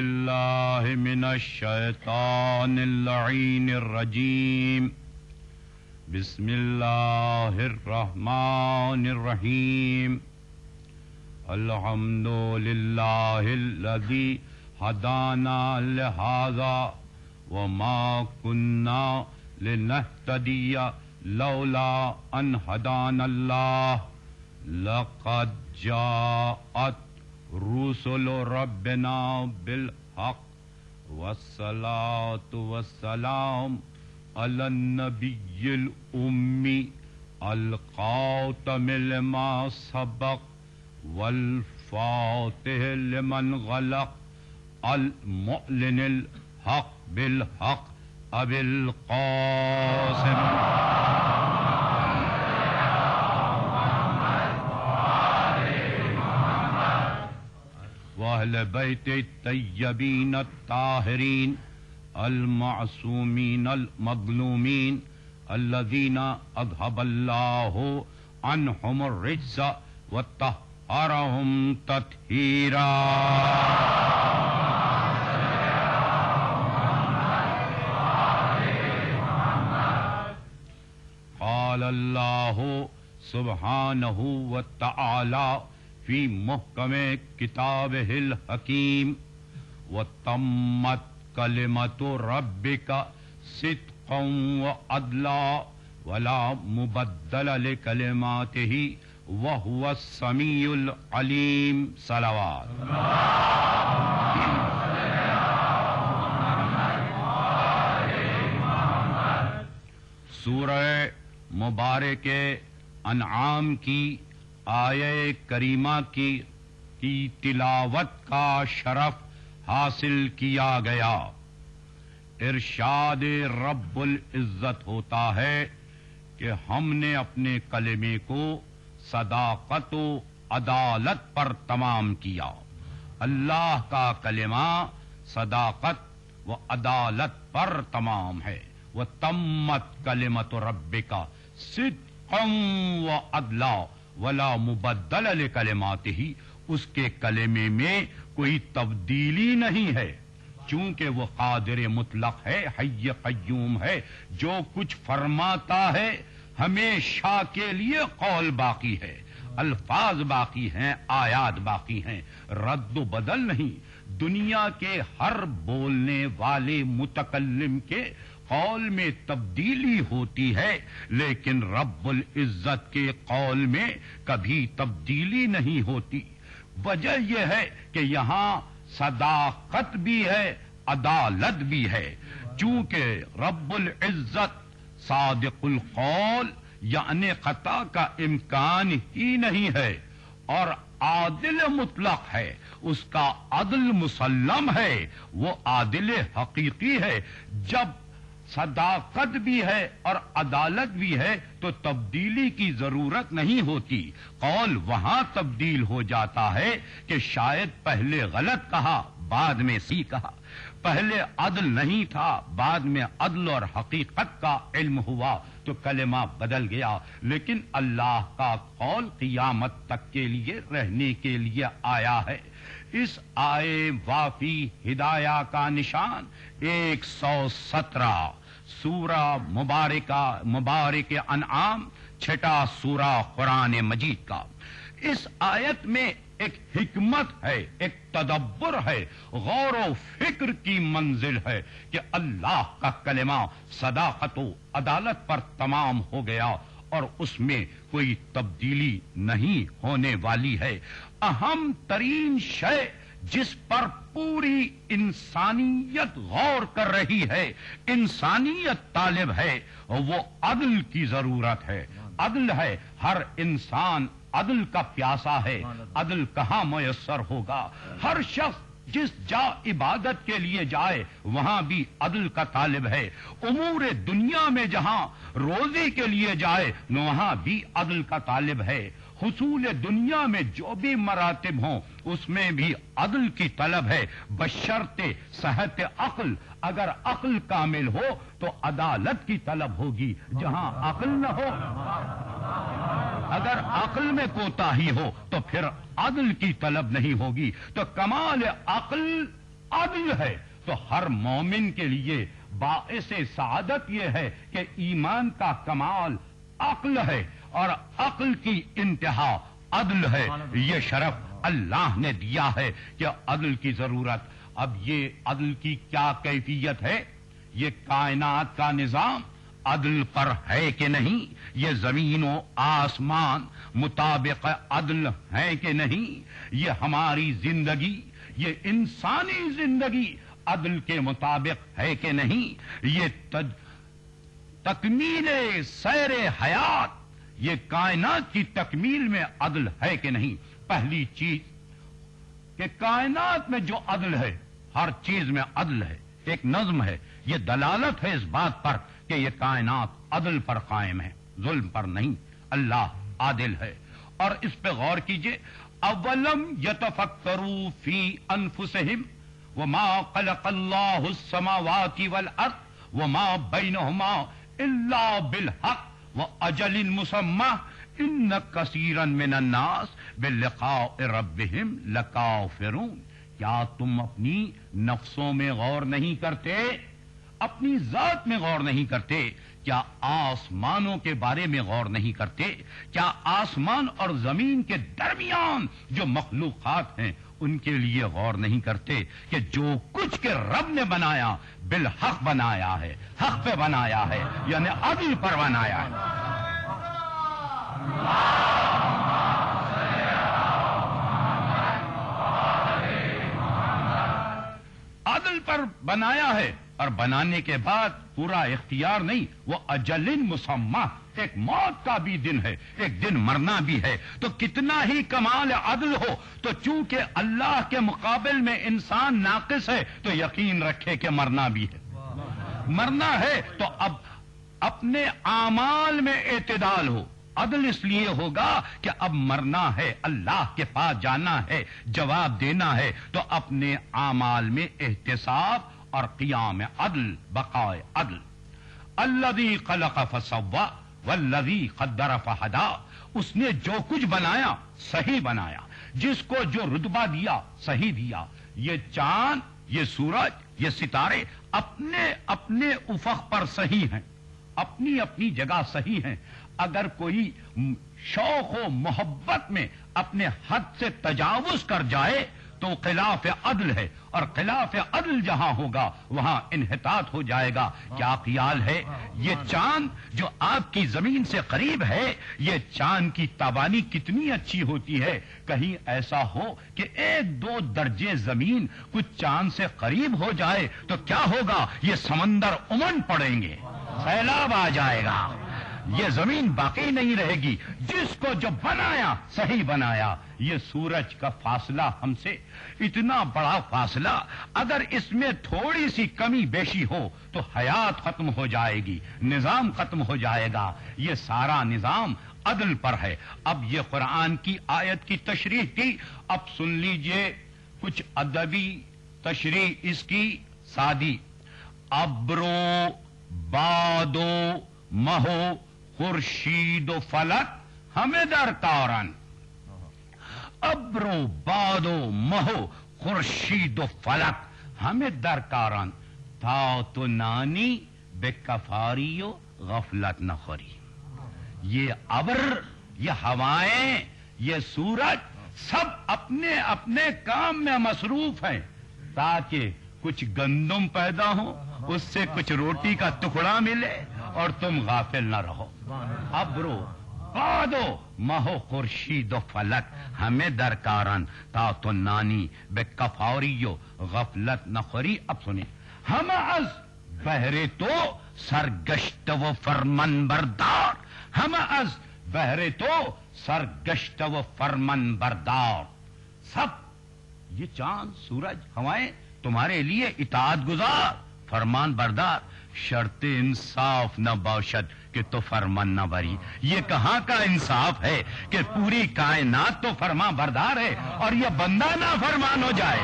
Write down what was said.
باللہ من الشیطان اللعین الرجیم بسم اللہ الرحمن الرحیم الحمد للہ الذی ہدانا لہذا وما كنا لنهتدی لولا ان ہدانا اللہ لقد جاءت رسل ربنا بالحق والصلاة والسلام على النبي الأمي الخاتم لما سبق والفاتح لمن غلق المعلن الحق بالحق أبي القاسم وأهل بيت الطيبين الطاهرين المعصومين المظلومين الذين أذهب الله عنهم الرجس وطهرهم تطهيرا. قال الله سبحانه وتعالى فی محکم کتابہ الحکیم وتمت کلمۃ ربک صدقا وعدلا ولا مبدل لکلماتہ وہو السمیع العلیم. صلوات. سورہ مبارک انعام کی آیہ کریمہ کی تلاوت کا شرف حاصل کیا گیا. ارشاد رب العزت ہوتا ہے کہ ہم نے اپنے کلمے کو صداقت و عدالت پر تمام کیا. اللہ کا کلمہ صداقت و عدالت پر تمام ہے. وَتَمَّتْ كَلِمَةُ رَبِّكَ صِدْقًا وَعَدْلًا ولا مبدل لکلماتہ. اس کے کلمے میں کوئی تبدیلی نہیں ہے چونکہ وہ قادر مطلق ہے، حی قیوم ہے. جو کچھ فرماتا ہے ہمیشہ کے لیے قول باقی ہے، الفاظ باقی ہیں، آیات باقی ہیں، رد و بدل نہیں. دنیا کے ہر بولنے والے متکلم کے قول میں تبدیلی ہوتی ہے لیکن رب العزت کے قول میں کبھی تبدیلی نہیں ہوتی. وجہ یہ ہے کہ یہاں صداقت بھی ہے، عدالت بھی ہے. چونکہ رب العزت صادق القول یعنی خطا کا امکان ہی نہیں ہے اور عادل مطلق ہے، اس کا عدل مسلم ہے، وہ عادل حقیقی ہے. جب صداقت بھی ہے اور عدالت بھی ہے تو تبدیلی کی ضرورت نہیں ہوتی. قول وہاں تبدیل ہو جاتا ہے کہ شاید پہلے غلط کہا بعد میں صحیح کہا، پہلے عدل نہیں تھا بعد میں عدل اور حقیقت کا علم ہوا تو کلمہ بدل گیا. لیکن اللہ کا قول قیامت تک کے لیے رہنے کے لیے آیا ہے. اس آئے وافی ہدایہ کا نشان 117 سورہ مبارک انعام، چھٹا سورہ قرآن مجید کا. اس آیت میں ایک حکمت ہے، ایک تدبر ہے، غور و فکر کی منزل ہے کہ اللہ کا کلمہ صداقت و عدالت پر تمام ہو گیا اور اس میں کوئی تبدیلی نہیں ہونے والی ہے. اہم ترین شے جس پر پوری انسانیت غور کر رہی ہے، انسانیت طالب ہے، وہ عدل کی ضرورت ہے. عدل ہے، ہر انسان عدل کا پیاسا ہے. عدل کہاں میسر ہوگا؟ ہر شخص جس جا عبادت کے لیے جائے وہاں بھی عدل کا طالب ہے. امور دنیا میں جہاں روزی کے لیے جائے وہاں بھی عدل کا طالب ہے. حصول دنیا میں جو بھی مراتب ہوں اس میں بھی عدل کی طلب ہے بشرط صحت عقل. اگر عقل کامل ہو تو عدالت کی طلب ہوگی. جہاں عقل نہ ہو، اگر عقل میں کوتاہی ہو تو پھر عدل کی طلب نہیں ہوگی. تو کمال عقل عدل ہے تو ہر مومن کے لیے باعث سعادت یہ ہے کہ ایمان کا کمال عقل ہے اور عقل کی انتہا عدل ہے. یہ شرف اللہ نے دیا ہے کہ عدل کی ضرورت. اب یہ عدل کی کیا کیفیت ہے؟ یہ کائنات کا نظام عدل پر ہے کہ نہیں؟ یہ زمین و آسمان مطابق عدل ہے کہ نہیں؟ یہ ہماری زندگی، یہ انسانی زندگی عدل کے مطابق ہے کہ نہیں؟ یہ تکمیل سیر حیات، یہ کائنات کی تکمیل میں عدل ہے کہ نہیں؟ پہلی چیز کہ کائنات میں جو عدل ہے، ہر چیز میں عدل ہے، ایک نظم ہے. یہ دلالت ہے اس بات پر کہ یہ کائنات عدل پر قائم ہے، ظلم پر نہیں. اللہ عادل ہے. اور اس پہ غور کیجئے. اولم یتفکروا فی انفسہم وما خلق اللہ السماوات والارض وما بینہما الا بالحق واجل مسمى ان کثیرا من الناس بلقاء ربہم لکافرون. کیا تم اپنی نفسوں میں غور نہیں کرتے؟ اپنی ذات میں غور نہیں کرتے؟ کیا آسمانوں کے بارے میں غور نہیں کرتے؟ کیا آسمان اور زمین کے درمیان جو مخلوقات ہیں ان کے لیے غور نہیں کرتے کہ جو کچھ کے رب نے بنایا بالحق بنایا ہے، حق پہ بنایا ہے، یعنی عدل پر بنایا ہے. عدل پر بنایا ہے اور بنانے کے بعد پورا اختیار نہیں، وہ اجل مسمى، ایک موت کا بھی دن ہے، ایک دن مرنا بھی ہے. تو کتنا ہی کمال عدل ہو تو چونکہ اللہ کے مقابل میں انسان ناقص ہے تو یقین رکھے کہ مرنا بھی ہے. مرنا ہے تو اب اپنے اعمال میں اعتدال ہو. عدل اس لیے ہوگا کہ اب مرنا ہے، اللہ کے پاس جانا ہے، جواب دینا ہے، تو اپنے اعمال میں احتساب اور قیام عدل، بقاء عدل. الذی خلق فسوى والذی قدر فہدی. اس نے جو کچھ بنایا صحیح بنایا، جس کو جو رتبہ دیا صحیح دیا. یہ چاند، یہ سورج، یہ ستارے اپنے اپنے افق پر صحیح ہیں، اپنی اپنی جگہ صحیح ہیں. اگر کوئی شوق و محبت میں اپنے حد سے تجاوز کر جائے تو خلاف عدل ہے، اور خلاف عدل جہاں ہوگا وہاں انحطاط ہو جائے گا. کیا خیال ہے یہ چاند جو آپ کی زمین سے قریب ہے، یہ چاند کی تابانی کتنی اچھی ہوتی ہے. کہیں ایسا ہو کہ 1-2 درجے زمین کچھ چاند سے قریب ہو جائے تو کیا ہوگا؟ یہ سمندر امنڈ پڑیں گے، سیلاب آ جائے گا، یہ زمین باقی نہیں رہے گی. جس کو جو بنایا صحیح بنایا. یہ سورج کا فاصلہ ہم سے اتنا بڑا فاصلہ، اگر اس میں تھوڑی سی کمی بیشی ہو تو حیات ختم ہو جائے گی، نظام ختم ہو جائے گا. یہ سارا نظام عدل پر ہے. اب یہ قرآن کی آیت کی تشریح کی. اب سن لیجئے کچھ ادبی تشریح اس کی سادی. ابرو بادو مہو خورشید و فلک ہمیں درکارن. ابرو بادو مہو خورشید و فلک ہمیں درکارن تا تو نانی بے کفاری و غفلت نہ خوری. یہ ابر، یہ ہوائیں، یہ سورج سب اپنے اپنے کام میں مصروف ہیں تاکہ کچھ گندم پیدا ہو، اس سے کچھ روٹی کا ٹکڑا ملے اور تم غافل نہ رہو. ابرو بادو مہو خورشید و فلک ہمیں درکارن تا تو نانی بے کفاری و غفلت نہ خوری. اب سنیں. ہم از بہرے تو سرگشت و فرمن بردار. ہم از بہرے تو سرگشت و فرمن بردار. سب یہ چاند، سورج، ہوائیں تمہارے لیے اطاعت گزار، فرمان بردار. شرط انصاف نہ باشد کہ تو فرمان نہ بری. یہ کہاں کا انصاف ہے کہ پوری کائنات تو فرمان بردار ہے اور یہ بندہ نہ فرمان ہو جائے.